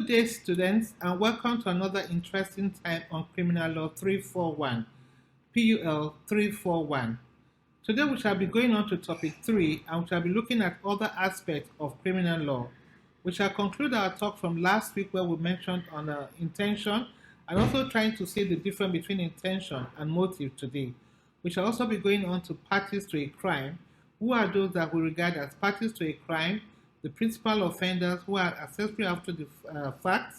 Good day, students, and welcome to another interesting time on Criminal Law 341, PUL 341. Today we shall be going on to topic 3 and we shall be looking at other aspects of criminal law. We shall conclude our talk from last week where we mentioned on intention and also trying to see the difference between intention and motive today. We shall also be going on to parties to a crime. Who are those that we regard as parties to a crime? The principal offenders who are accessory after the fact,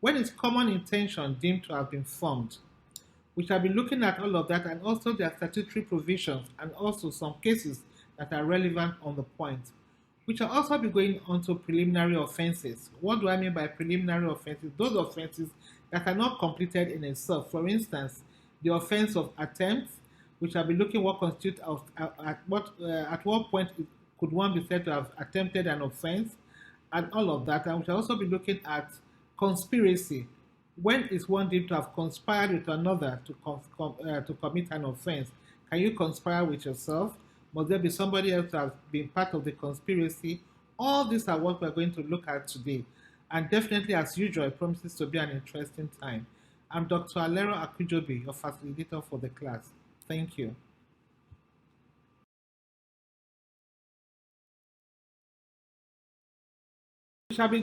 when is common intention deemed to have been formed. We shall be looking at all of that and also their statutory provisions and also some cases that are relevant on the point. We shall also be going on to preliminary offenses. What do I mean by preliminary offenses? Those offenses that are not completed in itself. For instance, the offense of attempt. We shall be looking what constitutes at what point could one be said to have attempted an offense and all of that. And we shall also be looking at conspiracy. When is one deemed to have conspired with another to commit an offense? Can you conspire with yourself? Must there be somebody else that has been part of the conspiracy? All these are what we're going to look at today. And definitely, as usual, it promises to be an interesting time. I'm Dr. Alero Akujobi, your facilitator for the class. Thank you. We shall be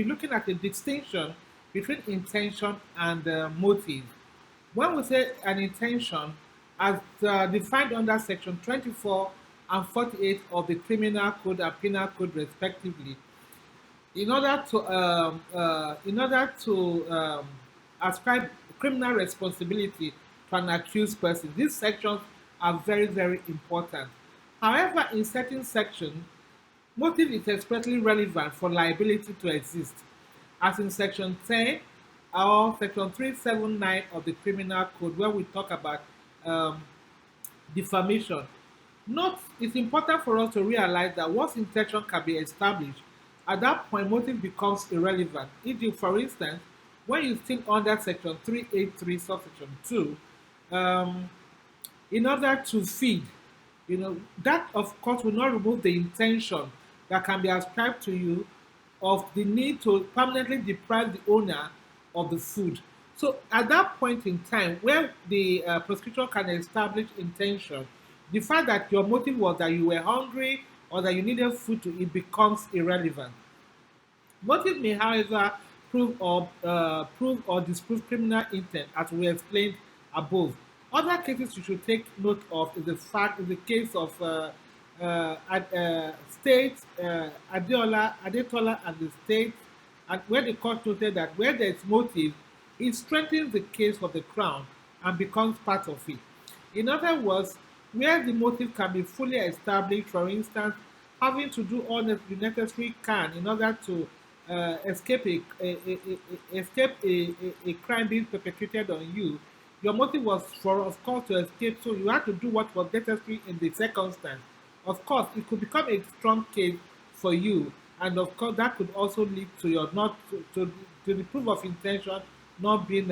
looking at the distinction between intention and motive. When we say an intention, as defined under section 24 and 48 of the Criminal Code and Penal Code, respectively, in order to ascribe criminal responsibility to an accused person, these sections are very, very important. However, in certain sections, motive is expressly relevant for liability to exist, as in section 10 or section 379 of the Criminal Code, where we talk about defamation. Note, it's important for us to realize that once intention can be established, at that point motive becomes irrelevant. E.g., for instance, when you think under section 383 subsection 2, in order to feed, that of course will not remove the intention that can be ascribed to you of the need to permanently deprive the owner of the food. So at that point in time, where the prosecution can establish intention, the fact that your motive was that you were hungry or that you needed food to eat becomes irrelevant. Motive may, however, prove or disprove criminal intent, as we explained above. Other cases you should take note of is the case of State Adetola and the State, and where the court noted that where there is motive, it strengthens the case of the Crown and becomes part of it. In other words, where the motive can be fully established, for instance, having to do all the necessary can in order to escape a crime being perpetrated on you, your motive was for, of course, to escape, so you had to do what was necessary in the circumstance. Of course, it could become a strong case for you, and of course, that could also lead to your to the proof of intention not being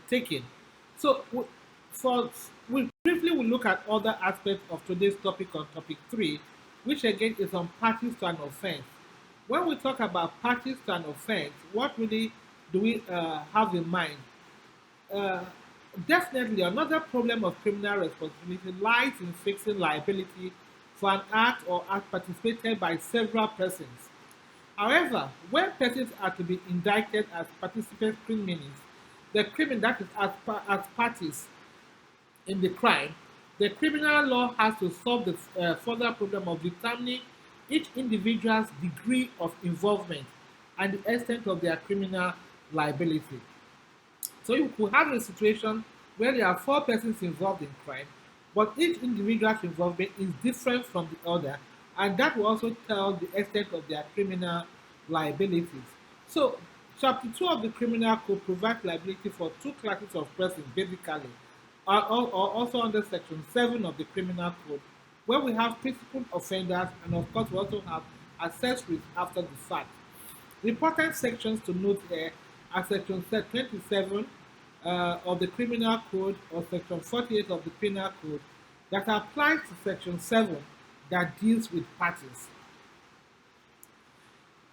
taken. So, we briefly will look at other aspects of today's topic on topic 3, which again is on parties to an offense. When we talk about parties to an offense, what really do we have in mind? Definitely, another problem of criminal responsibility lies in fixing liability for an act or act participated by several persons. However, when persons are to be indicted as participant criminals, the criminal that is as parties in the crime, the criminal law has to solve the further problem of determining each individual's degree of involvement and the extent of their criminal liability. So you could have a situation where there are 4 persons involved in crime, but each individual's involvement is different from the other, and that will also tell the extent of their criminal liabilities. So, Chapter 2 of the Criminal Code provides liability for 2 classes of persons, basically, or also under Section 7 of the Criminal Code, where we have principal offenders, and of course we also have accessories after the fact. The important sections to note here are Section 27 of the Criminal Code or Section 48 of the Penal Code that applies to Section 7 that deals with parties.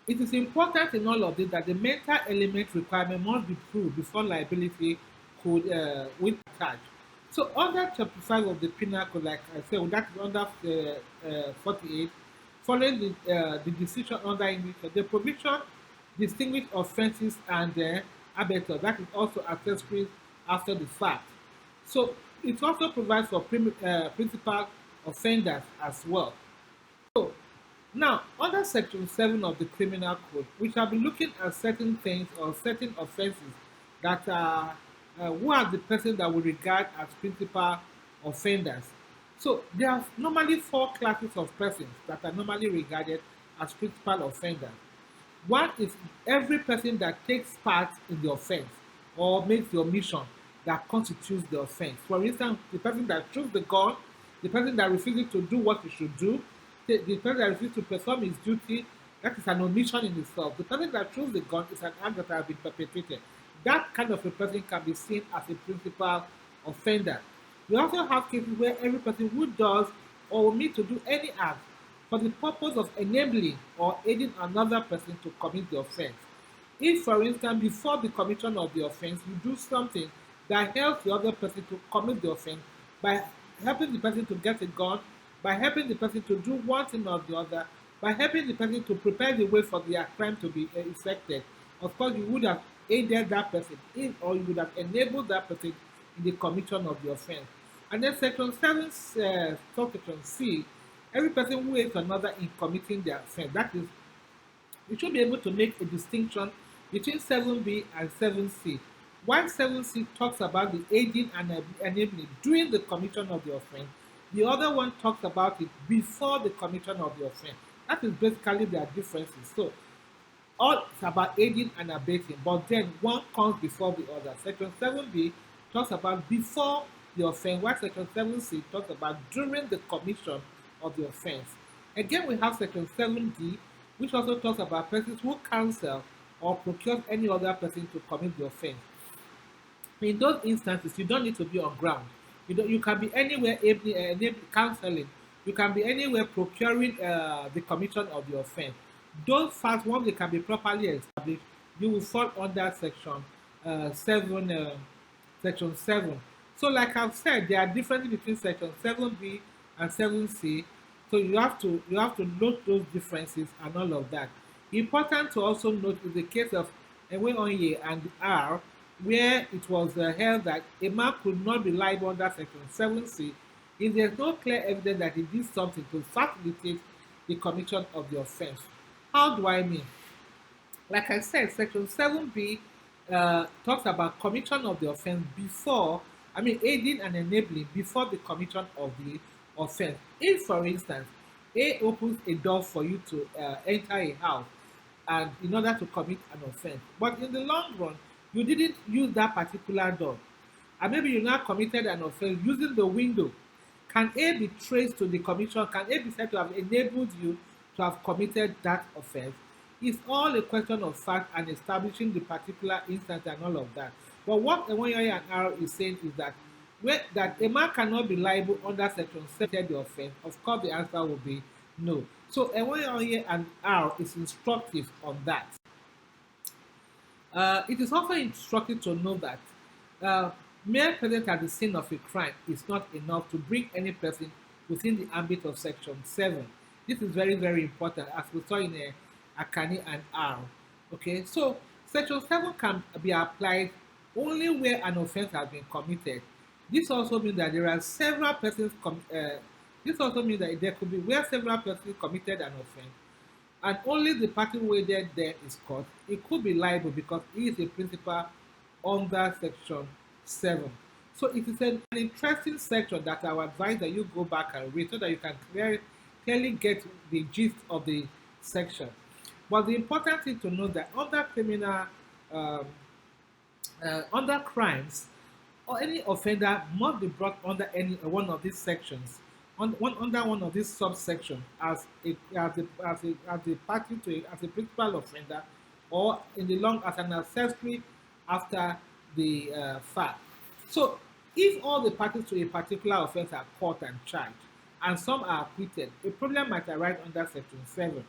It is important in all of this that the mental element requirement must be proved before liability will attach. So under chapter 5 of the penal code, like I said, that is under 48, following the decision under English, the provision distinguish offences and abettors, that is also accessories after the fact. So it also provides for principal offenders as well. So now, under Section 7 of the Criminal Code, we shall be looking at certain things or certain offenses that are who are the person that we regard as principal offenders. So there are normally four classes of persons that are normally regarded as principal offenders. One is every person that takes part in the offense or makes the omission that constitutes the offense. For instance, the person that shoots the gun, the person that refuses to do what he should do, the person that refuses to perform his duty, that is an omission in itself. The person that shoots the gun is an act that has been perpetrated. That kind of a person can be seen as a principal offender. We also have cases where every person who does or will need to do any act for the purpose of enabling or aiding another person to commit the offense. If, for instance, before the commission of the offense, you do something that helps the other person to commit the offense by helping the person to get a gun, by helping the person to do one thing or the other, by helping the person to prepare the way for their crime to be effected, of course, you would have aided that person in, or you would have enabled that person in the commission of the offense. And then Section 7, Subsection C, every person who aids another in committing their offense, that is, we should be able to make a distinction between 7b and 7c. While 7c talks about the aiding and enabling during the commission of the offense, the other one talks about it before the commission of the offense. That is basically their differences. So all is about aiding and abetting, but then one comes before the other. Section 7b talks about before the offense, while Section 7c talks about during the commission of the offense. Again, we have Section 7d, which also talks about persons who counsel or procure any other person to commit the offense. In those instances, you don't need to be on ground. You can be anywhere counseling. You can be anywhere procuring the commission of the offense. Those facts, once they can be properly established, you will fall under Section 7. Section 7. So, like I've said, there are differences between Section 7b and 7c. So you have to note those differences and all of that. Important to also note is the case of Enwe and R, where it was held that a man could not be liable under Section 7c if there is no clear evidence that he did something to facilitate the commission of the offense. How do I mean? Like I said, Section 7b talks about commission of the offense before, aiding and enabling before the commission of the offense. If, for instance, A opens a door for you to enter a house and in order to commit an offense, but in the long run, you didn't use that particular door, and maybe you now committed an offense using the window, can A be traced to the commission? Can A be said to have enabled you to have committed that offense? It's all a question of fact and establishing the particular instance and all of that. But what Enwe and R is saying is that that a man cannot be liable under Section 7 the offense. Of course, the answer will be no. So Enwe and R is instructive on that. It is also instructive to know that mere presence at the scene of a crime is not enough to bring any person within the ambit of Section 7. This is very, very important, as we saw in Akani and R. Okay, so Section 7 can be applied only where an offense has been committed. This also means that there are several persons. This also means that there could be where several persons committed an offense, and only the party waited there is caught. It could be liable because he is a principal under Section 7. So it is an interesting section that I would advise that you go back and read so that you can clearly get the gist of the section. But the important thing to know that under crimes, or any offender must be brought under any one of these sections, under one of these subsections as a party to as a principal offender, or in the long as an accessory after the fact. So, if all the parties to a particular offense are caught and charged, and some are acquitted, a problem might arise under Section 7.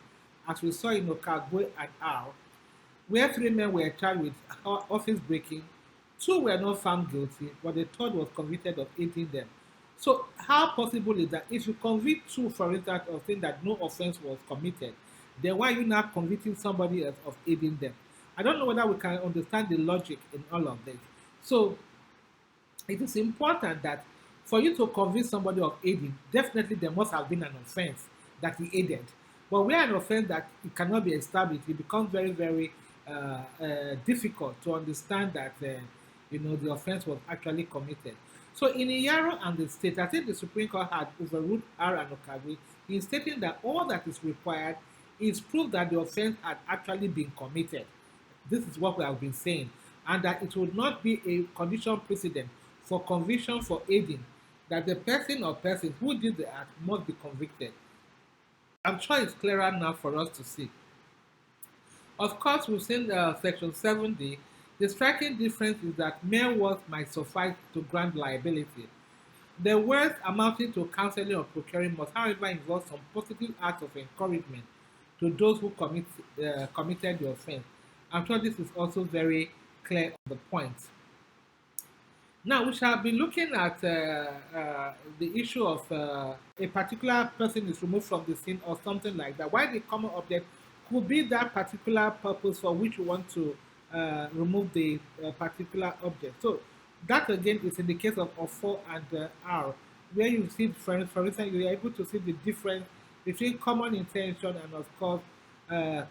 as we saw in Okagwe and R, where 3 men were charged with office breaking, 2 were not found guilty, but the third was convicted of aiding them. So, how possible is that if you convict 2, for instance, of saying that no offense was committed, then why are you not convicting somebody else of aiding them? I don't know whether we can understand the logic in all of this. So, it is important that for you to convince somebody of aiding, definitely there must have been an offense that he aided. But where an offense that it cannot be established, it becomes very, very difficult to understand that the offense was actually committed. So in Iyaro and the state, I think the Supreme Court had overruled R and Okabe in stating that all that is required is proof that the offense had actually been committed. This is what we have been saying, and that it would not be a condition precedent for conviction for aiding, that the person or persons who did the act must be convicted. I'm sure it's clearer now for us to see. Of course, we've seen Section 7D. The striking difference is that mere words might suffice to grant liability. The words amounting to counseling or procuring must, however, involve some positive acts of encouragement to those who committed the offense. I'm sure this is also very clear on the point. Now, we shall be looking at the issue of a particular person is removed from the scene or something like that. Why the common object could be that particular purpose for which you want to remove the particular object. So, that again is in the case of O4 and R, where you see, for instance, you are able to see the difference between common intention and, of course,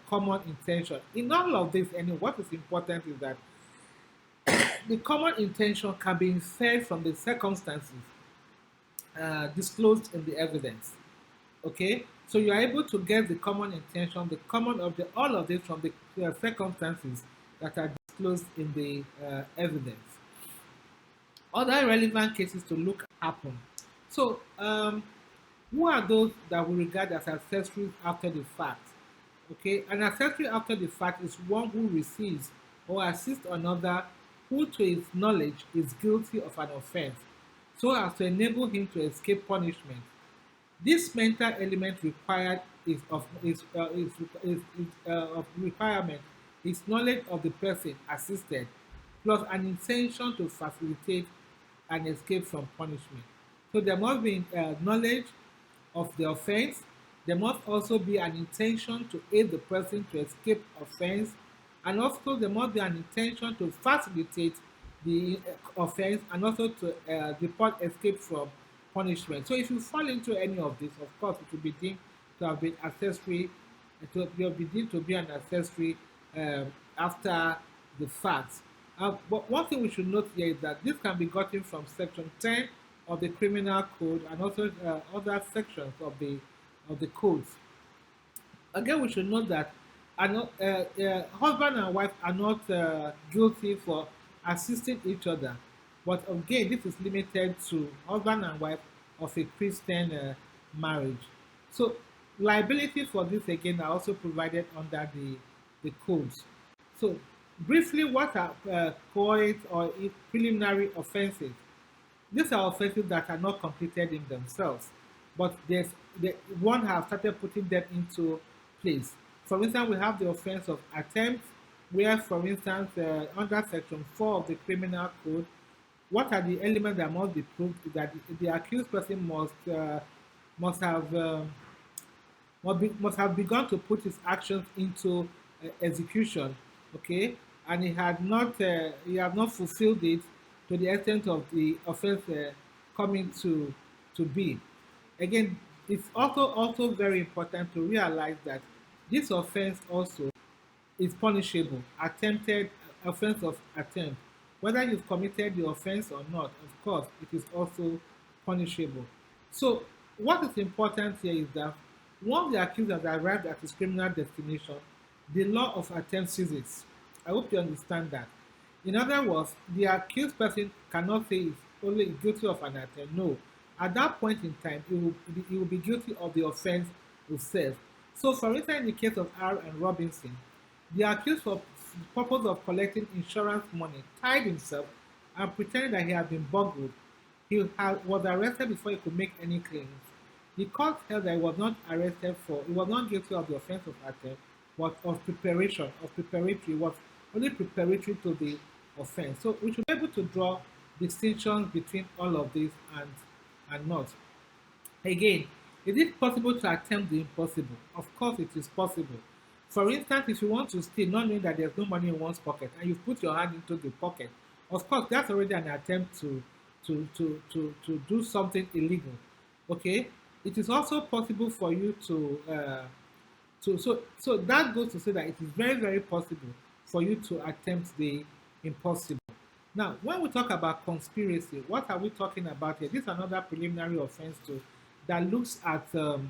common intention. In all of this, anyway, what is important is that the common intention can be inferred from the circumstances disclosed in the evidence. Okay, so you are able to get the common intention, the common object, all of this from the circumstances that are disclosed in the evidence. Other relevant cases to look happen. So, who are those that we regard as accessories after the fact? Okay, an accessory after the fact is one who receives or assists another who to his knowledge is guilty of an offense, so as to enable him to escape punishment. This mental element required of requirement is knowledge of the person assisted, plus an intention to facilitate an escape from punishment. So there must be knowledge of the offense. There must also be an intention to aid the person to escape offense, and also there must be an intention to facilitate the offense and also to report escape from punishment. So if you fall into any of this, of course, it will be deemed to have been accessory. It will be deemed to be an accessory after the fact. But one thing we should note here is that this can be gotten from Section 10 of the Criminal Code and also other sections of the codes. Again, we should note that husband and wife are not guilty for assisting each other, but again, this is limited to husband and wife of a Christian marriage. So, liability for this again are also provided under the codes. So, briefly, what are coit or preliminary offenses? These are offenses that are not completed in themselves, but one has started putting them into place. For instance, we have the offense of attempt, where, for instance, under Section 4 of the Criminal Code, what are the elements that must be proved? That the accused person must have begun to put his actions into execution, okay, and he had not fulfilled it to the extent of the offense coming to be. Again, it's also very important to realize that this offense also is punishable. Attempted offense of attempt, whether you've committed the offense or not, of course, it is also punishable. So, what is important here is that once the accused has arrived at his criminal destination, the law of attempt ceases. I hope you understand that. In other words, the accused person cannot say he's only guilty of an attempt. No. At that point in time, he will be guilty of the offense itself. So, for instance, in the case of R and Robinson, the accused, for the purpose of collecting insurance money, tied himself and pretended that he had been burgled. He was arrested before he could make any claims. The court held that he was not arrested for, he was not guilty of the offense of attempt, but of preparation, of preparatory, was only preparatory to the offense. So we should be able to draw distinctions between all of this and not. Again, is it possible to attempt the impossible? Of course, it is possible. For instance, if you want to steal, not knowing that there's no money in one's pocket, and you put your hand into the pocket, of course, that's already an attempt to do something illegal. Okay, it is also possible for you so that goes to say that it is very possible for you to attempt the impossible. Now, when we talk about conspiracy, what are we talking about here? This is another preliminary offense too that looks at the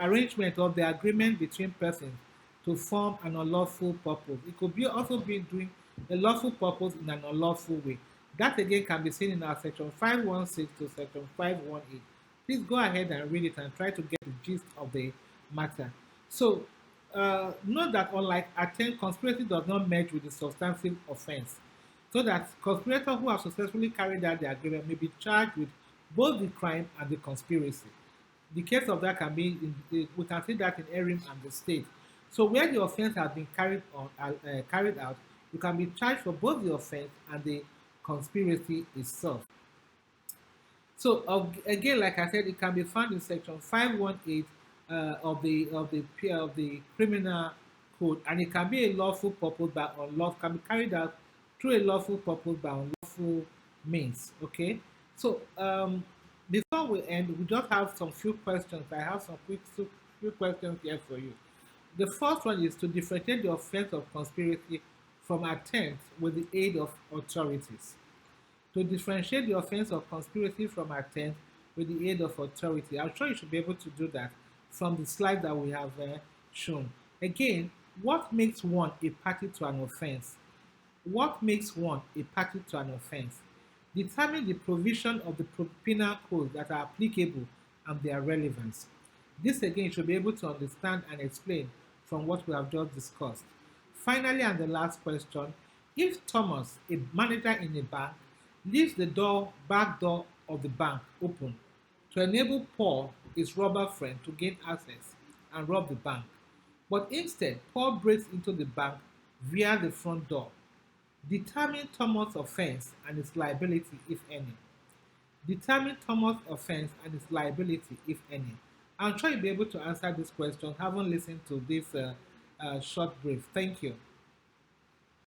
arrangement of the agreement between persons to form an unlawful purpose. It could be also be doing a lawful purpose in an unlawful way. That again can be seen in our section 516 to section 518. Please go ahead and read it and try to get the gist of the matter. So, note that unlike attempt, conspiracy does not merge with the substantive offense, so that conspirators who have successfully carried out the agreement may be charged with both the crime and the conspiracy. The case of that can be, we can see that in Erim and the state. So where the offense has been carried out, you can be charged for both the offense and the conspiracy itself. So again, like I said, it can be found in section 518 of the criminal code, and it can be a lawful purpose by unlawful, can be carried out through a lawful purpose by unlawful means. Okay, so before we end, we just have some few questions. I have some few questions here for you. The first one is to differentiate the offense of conspiracy from attempt with the aid of authorities. To differentiate the offense of conspiracy from attempt with the aid of authority. I'm sure you should be able to do that from the slide that we have shown. Again, what makes one a party to an offense? What makes one a party to an offense? Determine the provision of the penal code that are applicable and their relevance. This again should be able to understand and explain from what we have just discussed. Finally, and the last question, if Thomas, a manager in a bank, leaves the back door of the bank open to enable Paul, his robber friend, to gain access and rob the bank, but instead Paul breaks into the bank via the front door, determine Thomas' offense and its liability, if any. Determine Thomas' offense and its liability, if any. I'm sure you'll be able to answer this question having listened to this short brief. Thank you.